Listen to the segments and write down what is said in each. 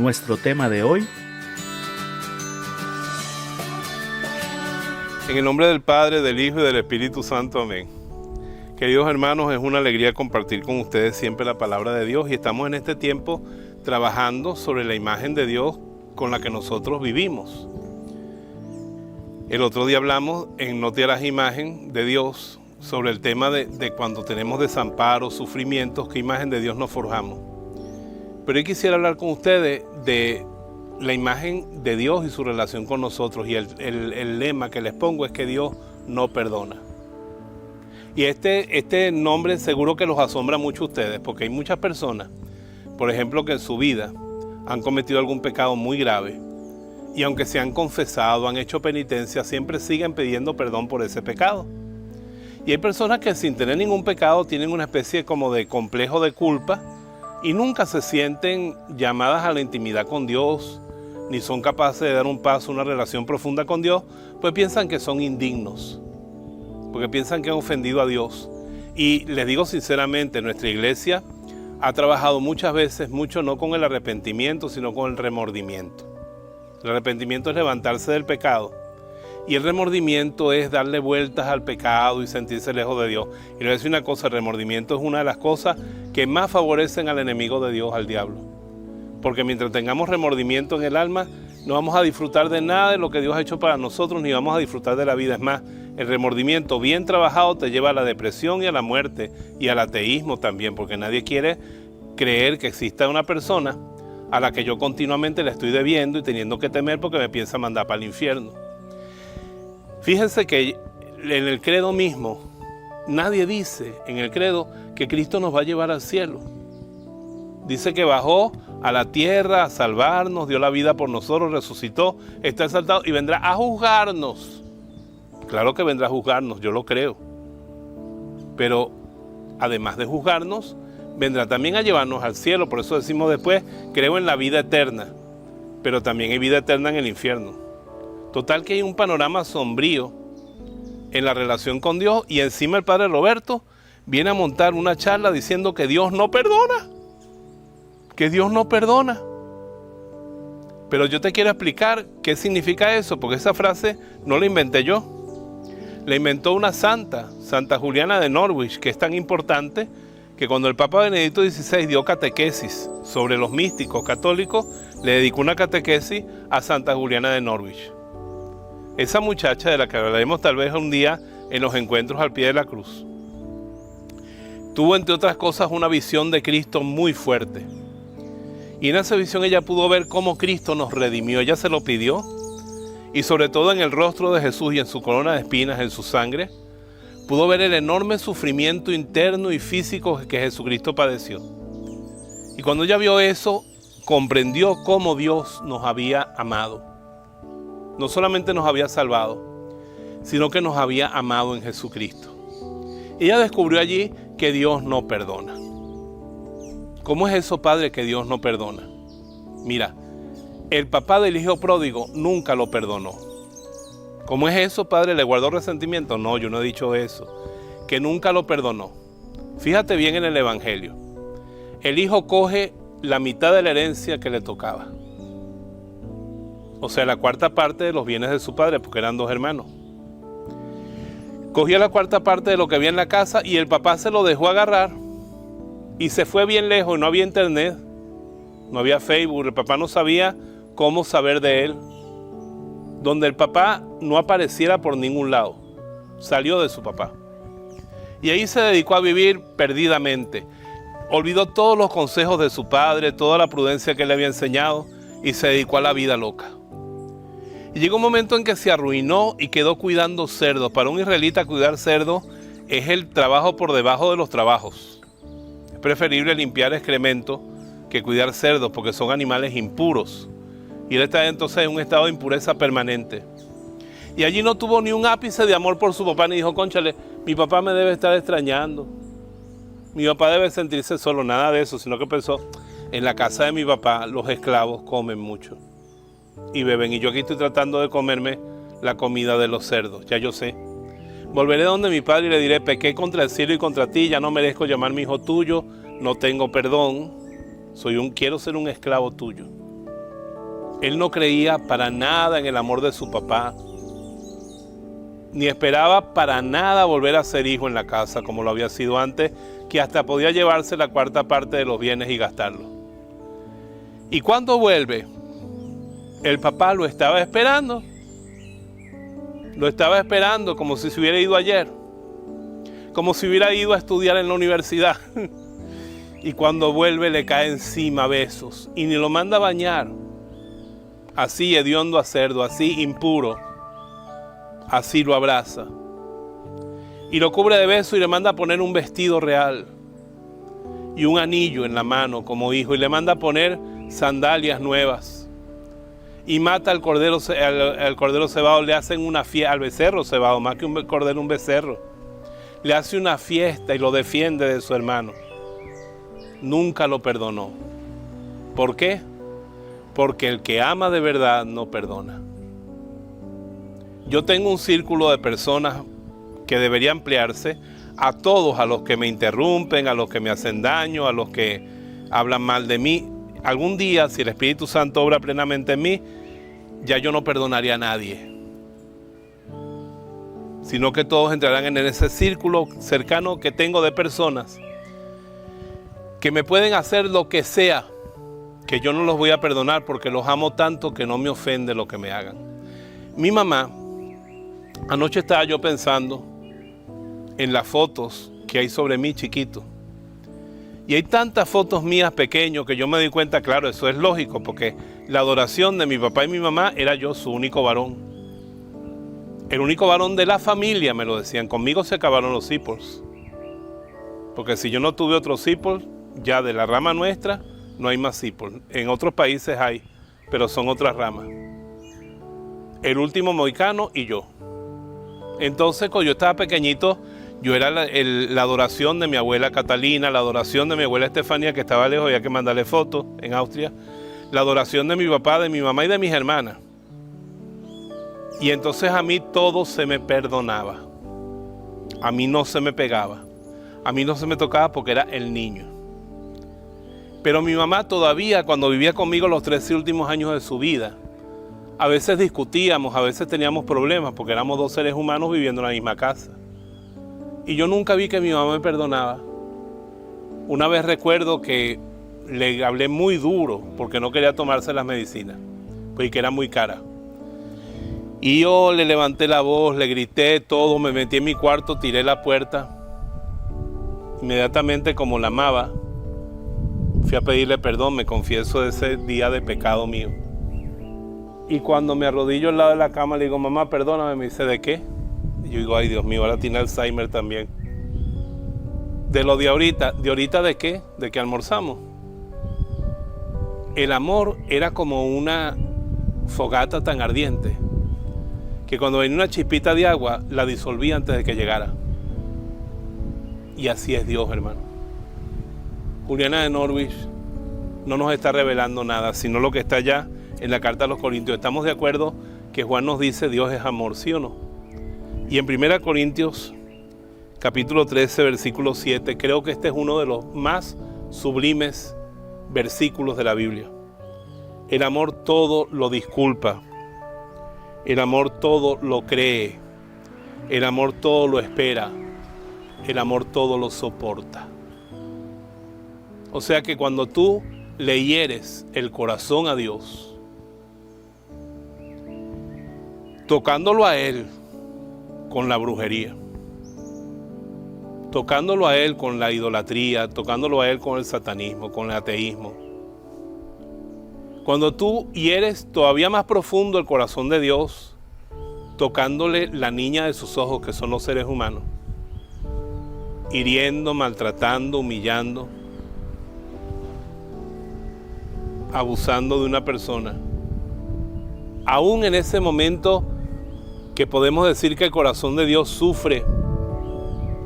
Nuestro tema de hoy: en el nombre del Padre, del Hijo y del Espíritu Santo. Amén. Queridos hermanos, es una alegría compartir con ustedes siempre la palabra de Dios y estamos en este tiempo trabajando sobre la imagen de Dios con la que nosotros vivimos. El otro día hablamos en No te harás imagen de Dios sobre el tema de cuando tenemos desamparo, sufrimientos, qué imagen de Dios nos forjamos. Pero yo quisiera hablar con ustedes de la imagen de Dios y su relación con nosotros, y el lema que les pongo es que Dios no perdona. Y este nombre seguro que los asombra mucho a ustedes, porque hay muchas personas, por ejemplo, que en su vida han cometido algún pecado muy grave, y aunque se han confesado, han hecho penitencia, siempre siguen pidiendo perdón por ese pecado. Y hay personas que sin tener ningún pecado tienen una especie como de complejo de culpa y nunca se sienten llamadas a la intimidad con Dios, ni son capaces de dar un paso a una relación profunda con Dios, pues piensan que son indignos, porque piensan que han ofendido a Dios. Y les digo sinceramente, nuestra iglesia ha trabajado muchas veces, mucho no con el arrepentimiento, sino con el remordimiento. El arrepentimiento es levantarse del pecado, y el remordimiento es darle vueltas al pecado y sentirse lejos de Dios. Y les voy a decir una cosa, el remordimiento es una de las cosas que más favorecen al enemigo de Dios, al diablo. Porque mientras tengamos remordimiento en el alma, no vamos a disfrutar de nada de lo que Dios ha hecho para nosotros, ni vamos a disfrutar de la vida. Es más, el remordimiento bien trabajado te lleva a la depresión y a la muerte y al ateísmo también, porque nadie quiere creer que exista una persona a la que yo continuamente le estoy debiendo y teniendo que temer porque me piensa mandar para el infierno. Fíjense que en el credo mismo, nadie dice en el credo que Cristo nos va a llevar al cielo. Dice que bajó a la tierra a salvarnos, dio la vida por nosotros, resucitó, está exaltado y vendrá a juzgarnos. Claro que vendrá a juzgarnos, yo lo creo. Pero además de juzgarnos, vendrá también a llevarnos al cielo. Por eso decimos después, creo en la vida eterna, pero también hay vida eterna en el infierno. Total que hay un panorama sombrío en la relación con Dios, y encima el padre Roberto viene a montar una charla diciendo que Dios no perdona, que Dios no perdona. Pero yo te quiero explicar qué significa eso, porque esa frase no la inventé yo, la inventó una santa, Santa Juliana de Norwich, que es tan importante que cuando el Papa Benedicto XVI dio catequesis sobre los místicos católicos, le dedicó una catequesis a Santa Juliana de Norwich. Esa muchacha de la que hablaremos tal vez un día en los encuentros al pie de la cruz, tuvo entre otras cosas una visión de Cristo muy fuerte. Y en esa visión ella pudo ver cómo Cristo nos redimió. Ella se lo pidió, y sobre todo en el rostro de Jesús y en su corona de espinas, en su sangre, pudo ver el enorme sufrimiento interno y físico que Jesucristo padeció. Y cuando ella vio eso, comprendió cómo Dios nos había amado. No solamente nos había salvado, sino que nos había amado en Jesucristo. Ella descubrió allí que Dios no perdona. ¿Cómo es eso, padre, que Dios no perdona? Mira, el papá del hijo pródigo nunca lo perdonó. ¿Cómo es eso, padre? ¿Le guardó resentimiento? No, yo no he dicho eso. Que nunca lo perdonó. Fíjate bien en el Evangelio. El hijo coge la mitad de la herencia que le tocaba. O sea, la cuarta parte de los bienes de su padre, porque eran dos hermanos. Cogió la cuarta parte de lo que había en la casa y el papá se lo dejó agarrar y se fue bien lejos. No había internet, no había Facebook, el papá no sabía cómo saber de él. Donde el papá no apareciera por ningún lado, salió de su papá. Y ahí se dedicó a vivir perdidamente. Olvidó todos los consejos de su padre, toda la prudencia que le había enseñado, y se dedicó a la vida loca. Y llegó un momento en que se arruinó y quedó cuidando cerdos. Para un israelita cuidar cerdos es el trabajo por debajo de los trabajos. Es preferible limpiar excremento que cuidar cerdos, porque son animales impuros. Y él está entonces en un estado de impureza permanente. Y allí no tuvo ni un ápice de amor por su papá, ni dijo, cónchale, mi papá me debe estar extrañando. Mi papá debe sentirse solo, nada de eso, sino que pensó, en la casa de mi papá los esclavos comen mucho y beben, y yo aquí estoy tratando de comerme la comida de los cerdos, ya yo sé. Volveré donde mi padre y le diré, pequé contra el cielo y contra ti, ya no merezco llamarme hijo tuyo, no tengo perdón, quiero ser un esclavo tuyo. Él no creía para nada en el amor de su papá, ni esperaba para nada volver a ser hijo en la casa como lo había sido antes, que hasta podía llevarse la cuarta parte de los bienes y gastarlo. Y cuando vuelve, el papá lo estaba esperando como si se hubiera ido ayer, como si hubiera ido a estudiar en la universidad. Y cuando vuelve le cae encima a besos y ni lo manda a bañar, así hediondo a cerdo, así impuro, así lo abraza y lo cubre de besos y le manda a poner un vestido real y un anillo en la mano como hijo, y le manda a poner sandalias nuevas, y mata al cordero cebado. Le hacen una fiesta al becerro cebado, más que un cordero, un becerro. Le hace una fiesta y lo defiende de su hermano. Nunca lo perdonó. ¿Por qué? Porque el que ama de verdad no perdona. Yo tengo un círculo de personas que debería ampliarse a todos, a los que me interrumpen, a los que me hacen daño, a los que hablan mal de mí. Algún día, si el Espíritu Santo obra plenamente en mí, ya yo no perdonaría a nadie, sino que todos entrarán en ese círculo cercano que tengo de personas que me pueden hacer lo que sea, que yo no los voy a perdonar porque los amo tanto que no me ofende lo que me hagan. Mi mamá, anoche estaba yo pensando en las fotos que hay sobre mí chiquito. Y hay tantas fotos mías pequeño que yo me di cuenta, claro, eso es lógico, porque la adoración de mi papá y mi mamá era yo, su único varón. El único varón de la familia, me lo decían. Conmigo se acabaron los Zippors. Porque si yo no tuve otros Zippors, ya de la rama nuestra, no hay más Zippors. En otros países hay, pero son otras ramas. El último mohicano y yo. Entonces, cuando yo estaba pequeñito, yo era la adoración de mi abuela Catalina, la adoración de mi abuela Estefanía, que estaba lejos, había que mandarle fotos en Austria, la adoración de mi papá, de mi mamá y de mis hermanas. Y entonces a mí todo se me perdonaba. A mí no se me pegaba. A mí no se me tocaba porque era el niño. Pero mi mamá todavía, cuando vivía conmigo los 13 últimos años de su vida, a veces discutíamos, a veces teníamos problemas, porque éramos dos seres humanos viviendo en la misma casa. Y yo nunca vi que mi mamá me perdonaba. Una vez recuerdo que le hablé muy duro porque no quería tomarse las medicinas, porque era muy cara. Y yo le levanté la voz, le grité todo, me metí en mi cuarto, tiré la puerta. Inmediatamente, como la amaba, fui a pedirle perdón, me confieso de ese día de pecado mío. Y cuando me arrodillo al lado de la cama, le digo, mamá, perdóname. Me dice, ¿de qué? Y yo digo, ay, Dios mío, ahora tiene Alzheimer también. De lo de ahorita. ¿De ahorita de qué? De que almorzamos. El amor era como una fogata tan ardiente que cuando venía una chispita de agua, la disolvía antes de que llegara. Y así es Dios, hermano. Juliana de Norwich no nos está revelando nada, sino lo que está allá en la carta a los Corintios. Estamos de acuerdo que Juan nos dice Dios es amor, ¿sí o no? Y en 1 Corintios, capítulo 13, versículo 7, creo que este es uno de los más sublimes versículos de la Biblia. El amor todo lo disculpa. El amor todo lo cree. El amor todo lo espera. El amor todo lo soporta. O sea que cuando tú le hieres el corazón a Dios, tocándolo a Él con la brujería, tocándolo a Él con la idolatría, tocándolo a Él con el satanismo, con el ateísmo, cuando tú hieres todavía más profundo el corazón de Dios, tocándole la niña de sus ojos, que son los seres humanos, hiriendo, maltratando, humillando, abusando de una persona, aún en ese momento que podemos decir que el corazón de Dios sufre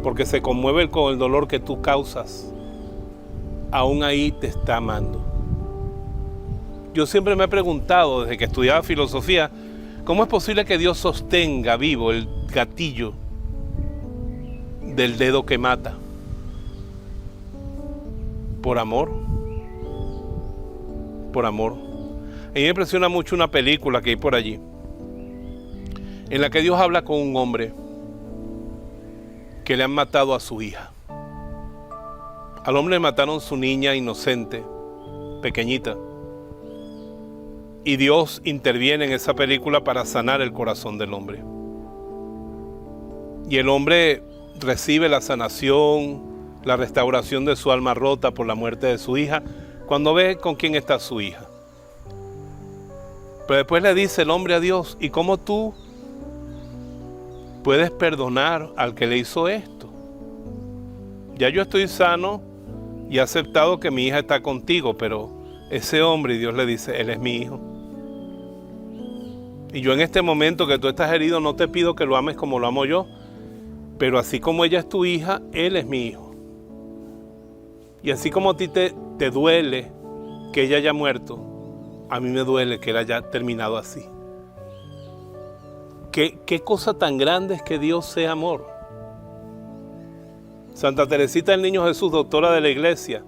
porque se conmueve con el dolor que tú causas, aún ahí te está amando. Yo siempre me he preguntado desde que estudiaba filosofía, ¿cómo es posible que Dios sostenga vivo el gatillo del dedo que mata? Por amor. Por amor. mí me impresiona mucho una película que hay por allí, en la que Dios habla con un hombre que le han matado a su hija. Al hombre le mataron su niña inocente, pequeñita. Y Dios interviene en esa película para sanar el corazón del hombre. Y el hombre recibe la sanación, la restauración de su alma rota por la muerte de su hija, cuando ve con quién está su hija. Pero después le dice el hombre a Dios: ¿y cómo tú puedes perdonar al que le hizo esto? Ya yo estoy sano y he aceptado que mi hija está contigo, pero ese hombre, y Dios le dice, él es mi hijo. Y yo en este momento que tú estás herido no te pido que lo ames como lo amo yo, pero así como ella es tu hija, él es mi hijo. Y así como a ti te duele que ella haya muerto, a mí me duele que él haya terminado así. ¿Qué cosa tan grande es que Dios sea amor? Santa Teresita del Niño Jesús, doctora de la Iglesia,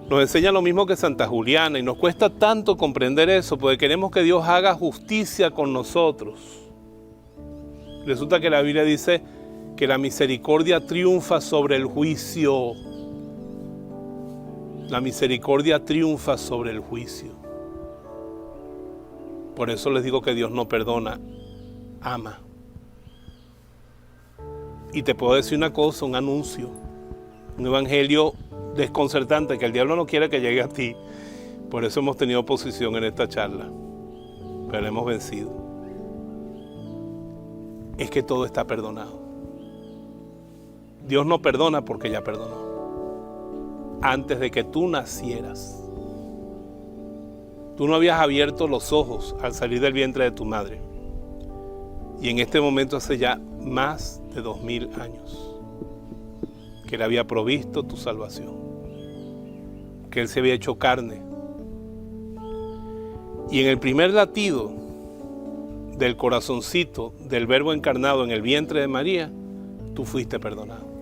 nos enseña lo mismo que Santa Juliana, y nos cuesta tanto comprender eso porque queremos que Dios haga justicia con nosotros. Resulta que la Biblia dice que la misericordia triunfa sobre el juicio. La misericordia triunfa sobre el juicio. Por eso les digo que Dios no perdona, ama. Y te puedo decir una cosa, un anuncio, un evangelio desconcertante que el diablo no quiere que llegue a ti. Por eso hemos tenido oposición en esta charla, pero la hemos vencido. Es que todo está perdonado. Dios no perdona porque ya perdonó. Antes de que tú nacieras, tú no habías abierto los ojos al salir del vientre de tu madre. Y en este momento hace ya más de 2000 años que Él había provisto tu salvación, que Él se había hecho carne. Y en el primer latido del corazoncito del Verbo encarnado en el vientre de María, tú fuiste perdonado.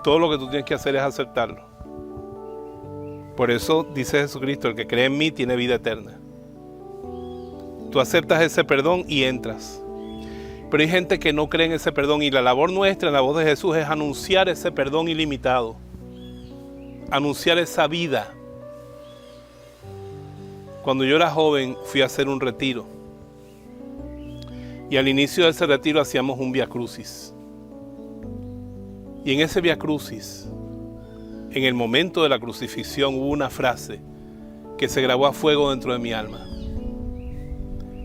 Todo lo que tú tienes que hacer es aceptarlo. Por eso dice Jesucristo, el que cree en mí tiene vida eterna. Tú aceptas ese perdón y entras. Pero hay gente que no cree en ese perdón, y la labor nuestra en la voz de Jesús es anunciar ese perdón ilimitado. Anunciar esa vida. Cuando yo era joven fui a hacer un retiro. Y al inicio de ese retiro hacíamos un Via Crucis. Y en ese Via Crucis, en el momento de la crucifixión, hubo una frase que se grabó a fuego dentro de mi alma.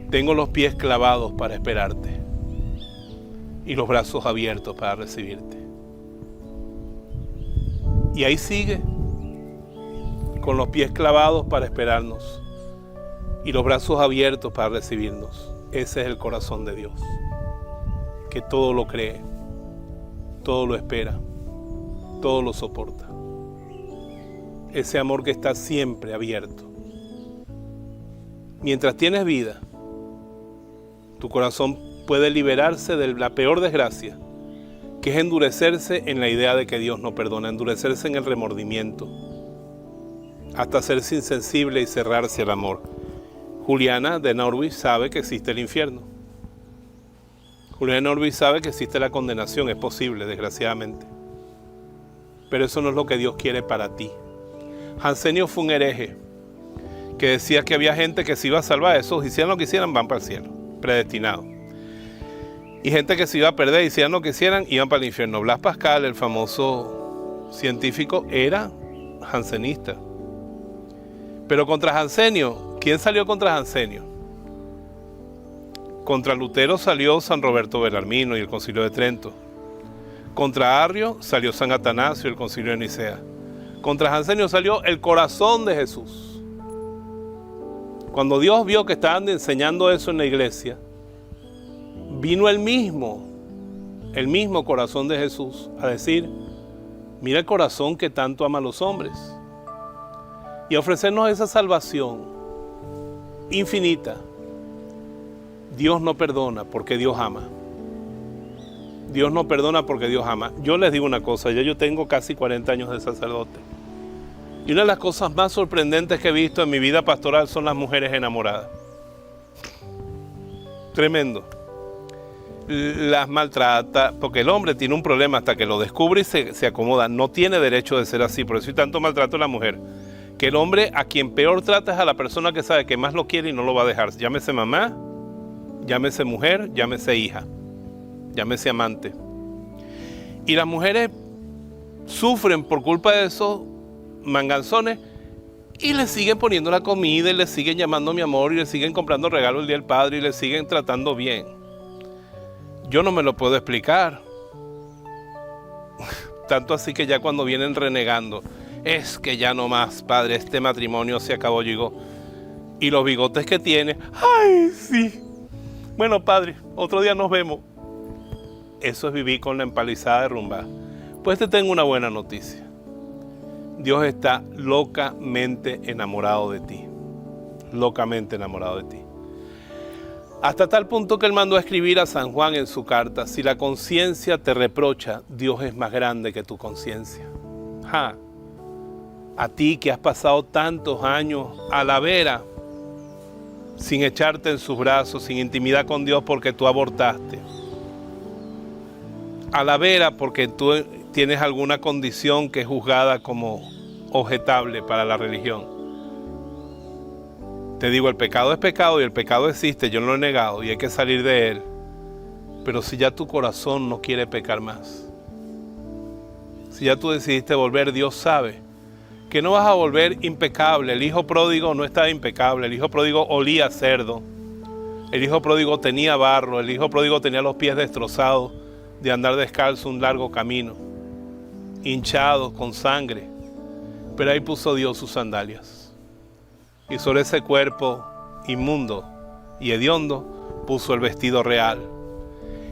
Tengo los pies clavados para esperarte y los brazos abiertos para recibirte. Y ahí sigue, con los pies clavados para esperarnos y los brazos abiertos para recibirnos. Ese es el corazón de Dios, que todo lo cree, todo lo espera, todo lo soporta. Ese amor que está siempre abierto. Mientras tienes vida, tu corazón puede liberarse de la peor desgracia, que es endurecerse en la idea de que Dios no perdona, endurecerse en el remordimiento, hasta hacerse insensible y cerrarse al amor. Juliana de Norwich sabe que existe el infierno. Juliana de Norwich sabe que existe la condenación, es posible, desgraciadamente. Pero eso no es lo que Dios quiere para ti. Jansenio fue un hereje que decía que había gente que se iba a salvar, esos hicieran lo que hicieran, van para el cielo, predestinados. Y gente que se iba a perder, hicieran lo que hicieran, iban para el infierno. Blas Pascal, el famoso científico, era jansenista. Pero contra Jansenio, ¿quién salió contra Jansenio? Contra Lutero salió San Roberto Belarmino y el Concilio de Trento. Contra Arrio salió San Atanasio y el Concilio de Nicea. Contra Jansenio salió el corazón de Jesús. Cuando Dios vio que estaban enseñando eso en la iglesia, vino el mismo corazón de Jesús a decir, mira el corazón que tanto ama a los hombres, y ofrecernos esa salvación infinita. Dios no perdona porque Dios ama. Dios no perdona porque Dios ama. Yo les digo una cosa, ya yo tengo casi 40 años de sacerdote. Y una de las cosas más sorprendentes que he visto en mi vida pastoral son las mujeres enamoradas. Tremendo. Las maltrata, porque el hombre tiene un problema hasta que lo descubre y se acomoda. No tiene derecho de ser así, por eso hay tanto maltrato a la mujer. Que el hombre a quien peor trata es a la persona que sabe que más lo quiere y no lo va a dejar. Llámese mamá, llámese mujer, llámese hija, llámese amante. Y las mujeres sufren por culpa de esos manganzones y le siguen poniendo la comida y le siguen llamando mi amor y le siguen comprando regalos el día del padre y le siguen tratando bien. Yo no me lo puedo explicar. Tanto así que ya cuando vienen renegando, es que ya no más, padre, este matrimonio se acabó, yo digo, y los bigotes que tiene, ay, sí. Bueno, padre, otro día nos vemos. Eso es vivir con la empalizada derrumbada. Pues te tengo una buena noticia. Dios está locamente enamorado de ti. Locamente enamorado de ti. Hasta tal punto que él mandó a escribir a San Juan en su carta: si la conciencia te reprocha, Dios es más grande que tu conciencia. A ti que has pasado tantos años a la vera, sin echarte en sus brazos, sin intimidad con Dios porque tú abortaste. A la vera porque tú tienes alguna condición que es juzgada como objetable para la religión. Te digo, el pecado es pecado y el pecado existe, yo no lo he negado y hay que salir de él. Pero si ya tu corazón no quiere pecar más, si ya tú decidiste volver, Dios sabe que no vas a volver impecable. El hijo pródigo no estaba impecable, el hijo pródigo olía a cerdo, el hijo pródigo tenía barro, el hijo pródigo tenía los pies destrozados de andar descalzo un largo camino, hinchados con sangre, pero ahí puso Dios sus sandalias. Y sobre ese cuerpo inmundo y hediondo puso el vestido real.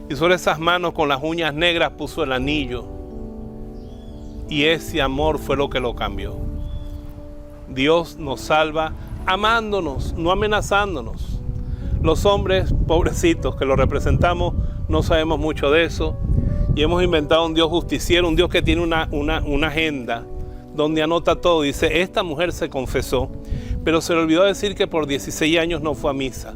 Y sobre esas manos con las uñas negras puso el anillo. Y ese amor fue lo que lo cambió. Dios nos salva amándonos, no amenazándonos. Los hombres, pobrecitos que lo representamos, no sabemos mucho de eso. Y hemos inventado un Dios justiciero, un Dios que tiene una agenda donde anota todo. Dice, esta mujer se confesó, pero se le olvidó decir que por 16 años no fue a misa.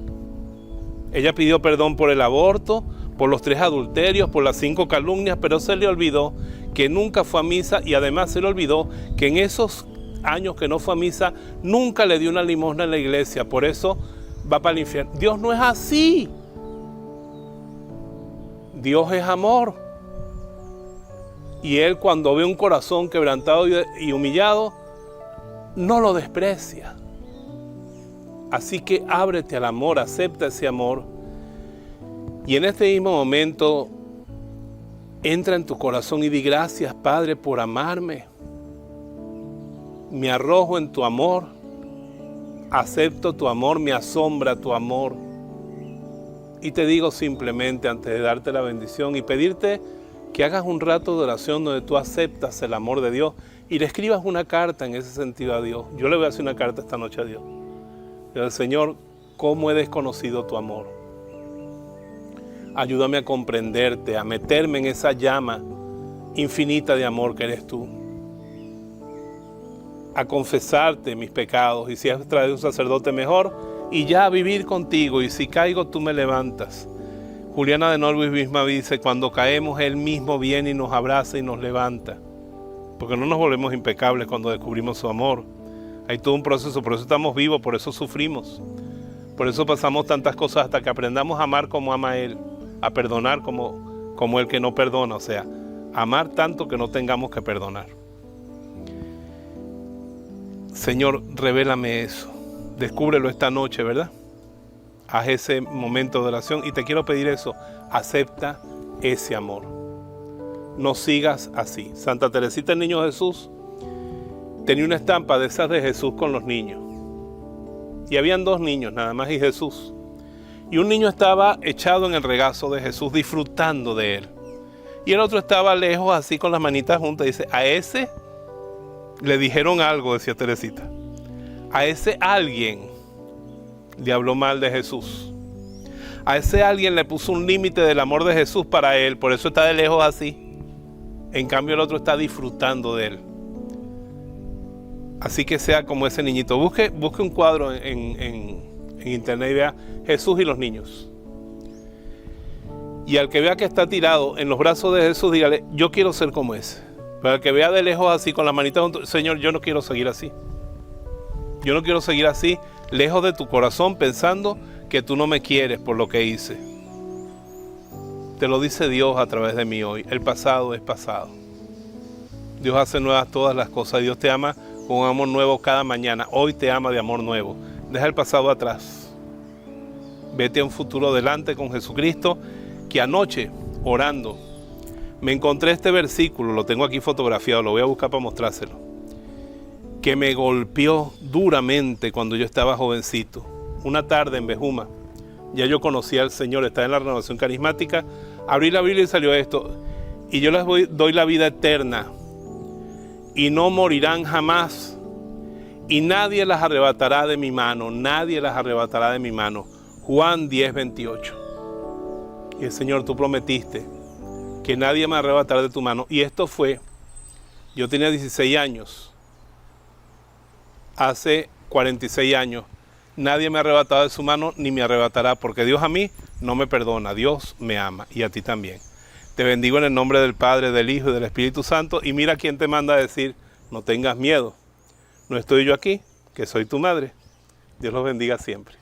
Ella pidió perdón por el aborto, por los 3 adulterios, por las 5 calumnias, pero se le olvidó que nunca fue a misa y además se le olvidó que en esos años que no fue a misa, nunca le dio una limosna en la iglesia. Por eso va para el infierno. Dios no es así. Dios es amor. Y Él, cuando ve un corazón quebrantado y humillado, no lo desprecia. Así que ábrete al amor, acepta ese amor. Y en este mismo momento, entra en tu corazón y di gracias, Padre, por amarme. Me arrojo en tu amor, acepto tu amor, me asombra tu amor. Y te digo simplemente, antes de darte la bendición y pedirte que hagas un rato de oración donde tú aceptas el amor de Dios y le escribas una carta en ese sentido a Dios. Yo le voy a hacer una carta esta noche a Dios. Señor, ¿cómo he desconocido tu amor? Ayúdame a comprenderte, a meterme en esa llama infinita de amor que eres tú. A confesarte mis pecados y si has traído un sacerdote mejor y ya a vivir contigo y si caigo tú me levantas. Juliana de Norwich misma dice, cuando caemos Él mismo viene y nos abraza y nos levanta. Porque no nos volvemos impecables cuando descubrimos su amor. Hay todo un proceso, por eso estamos vivos, por eso sufrimos. Por eso pasamos tantas cosas hasta que aprendamos a amar como ama Él, a perdonar como el que no perdona, o sea, amar tanto que no tengamos que perdonar. Señor, revélame eso, descúbrelo esta noche, ¿verdad? Haz ese momento de oración y te quiero pedir eso, acepta ese amor. No sigas así. Santa Teresita, el Niño Jesús, tenía una estampa de esas de Jesús con los niños. Y habían 2 niños nada más y Jesús. Y un niño estaba echado en el regazo de Jesús disfrutando de él. Y el otro estaba lejos así con las manitas juntas. Dice, a ese le dijeron algo, decía Teresita. A ese alguien le habló mal de Jesús. A ese alguien le puso un límite del amor de Jesús para él. Por eso está de lejos así. En cambio el otro está disfrutando de él. Así que sea como ese niñito. Busque un cuadro en internet y vea Jesús y los niños. Y al que vea que está tirado en los brazos de Jesús, dígale, yo quiero ser como ese. Pero al que vea de lejos así, con la manita junto, Señor, yo no quiero seguir así. Yo no quiero seguir así, lejos de tu corazón, pensando que tú no me quieres por lo que hice. Te lo dice Dios a través de mí hoy. El pasado es pasado. Dios hace nuevas todas las cosas. Dios te ama con un amor nuevo cada mañana. Hoy te ama de amor nuevo. Deja el pasado atrás. Vete a un futuro adelante con Jesucristo, que anoche, orando, me encontré este versículo, lo tengo aquí fotografiado, lo voy a buscar para mostrárselo, que me golpeó duramente cuando yo estaba jovencito. Una tarde en Bejuma, ya yo conocía al Señor, estaba en la renovación carismática, abrí la Biblia y salió esto, y yo les doy la vida eterna, y no morirán jamás, y nadie las arrebatará de mi mano, nadie las arrebatará de mi mano. Juan 10:28. Y el Señor, tú prometiste que nadie me arrebatará de tu mano. Y esto fue, yo tenía 16 años, hace 46 años, nadie me ha arrebatado de su mano ni me arrebatará, porque Dios a mí no me perdona, Dios me ama y a ti también. Te bendigo en el nombre del Padre, del Hijo y del Espíritu Santo, y mira quién te manda a decir, no tengas miedo, no estoy yo aquí, que soy tu madre. Dios los bendiga siempre.